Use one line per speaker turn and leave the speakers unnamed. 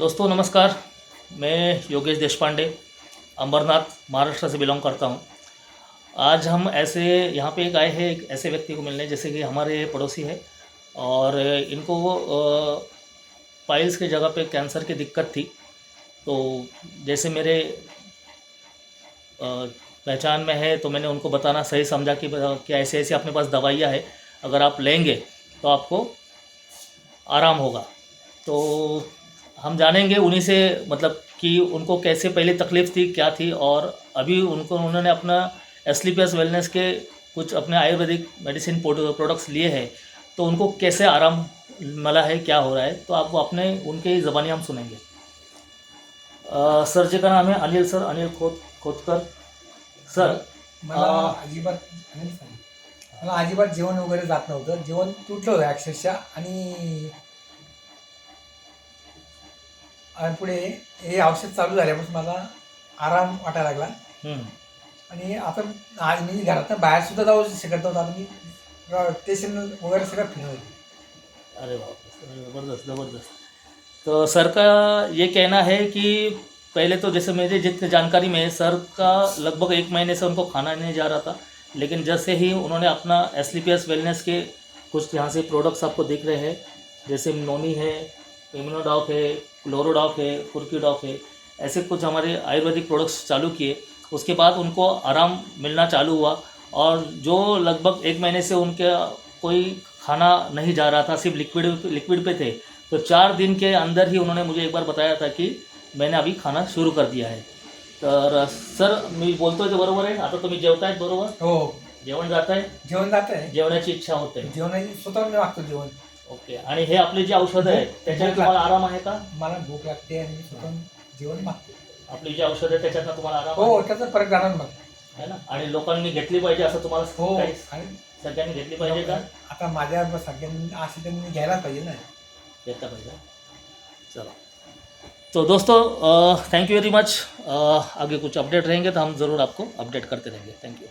दोस्तों नमस्कार। मैं योगेश देशपांडे अंबरनाथ महाराष्ट्र से बिलोंग करता हूँ। आज हम ऐसे यहाँ पे एक आए हैं एक ऐसे व्यक्ति को मिलने जैसे कि हमारे पड़ोसी है और इनको पाइल्स की जगह पे कैंसर की दिक्कत थी। तो जैसे मेरे पहचान में है तो मैंने उनको बताना सही समझा कि ऐसे ऐसे अपने पास दवाइयाँ है, अगर आप लेंगे तो आपको आराम होगा। तो हम जानेंगे उन्हीं से मतलब कि उनको कैसे पहले तकलीफ़ थी, क्या थी और अभी उन्होंने अपना एस्लीपियस वेलनेस के कुछ अपने आयुर्वेदिक मेडिसिन प्रोडक्ट्स लिए हैं, तो उनको कैसे आराम मिला है, क्या हो रहा है, तो आप वो अपने उनके ज़बानी हम सुनेंगे। सर जी का नाम है अनिल सर, अनिल खोतकर सर।
मला अजिबात मला अजिबात जेवण वगैरे जात नव्हतं. जेवण तुटलं होतं अक्षरशः. आणि पुढे हे औषध चालू झाल्यापासून मला आराम वाटायला लागला. आणि आता आज मी घरातनं बाहेर सुद्धा जाऊ शकत नव्हतं. आता मी स्टेशन वगैरे सगळं फिरवलं.
अरे बाप रे, ज़बरदस्त ज़बरदस्त। तो सर का ये कहना है कि पहले तो जैसे मेरे जितनी जानकारी में सर का लगभग 1 महीने से उनको खाना नहीं जा रहा था, लेकिन जैसे ही उन्होंने अपना एस्लीपियस वेलनेस के कुछ यहाँ से प्रोडक्ट्स आपको दिख रहे हैं, जैसे नोनी है, इम्यूनोडॉक है, क्लोरोडॉक है, फुर्क्यूडॉक है, ऐसे कुछ हमारे आयुर्वेदिक प्रोडक्ट्स चालू किए। उसके बाद उनको आराम मिलना चालू हुआ और जो लगभग 1 महीने से उनके कोई खाना नहीं जा रहा था, सिर्फ लिक्विड पे थे, तो 4 दिन के अंदर ही उन्होंने मुझे एक बार बताया था कि मैंने अभी खाना सुरू कर दिया आहे। तर सर मी बोलतोय ते बरोबर आहे? आता तुम्ही जेवतायत बरोबर?
हो,
जेवण जात आहे?
जेवण जात आहे.
जेवण्याची इच्छा होते?
जेवणाची स्वतः मी मागतो जेवण.
ओके। आणि हे आपली जी औषधं आहे त्याच्याने तुम्हाला आराम आहे का?
मला भूक लागते आणि मी स्वतः जेवण मागतो.
आपली जी औषधं आहे त्याच्यातनं तुम्हाला आराम
हो,
आहे?
त्याचा फरक जाणार मला.
है ना? आणि लोकांनी घेतली पाहिजे असं तुम्हाला
हो,
काही
आणि
सगळ्यांनी घेतली पाहिजे का?
आता माझ्या सगळ्यांनी असे त्यांनी घ्यायला पाहिजे ना.
घेतला पाहिजे। चलो, तो दोस्तों थैंक यू वेरी मच। आगे कुछ अपडेट रहेंगे तो हम ज़रूर आपको अपडेट करते रहेंगे। Thank you.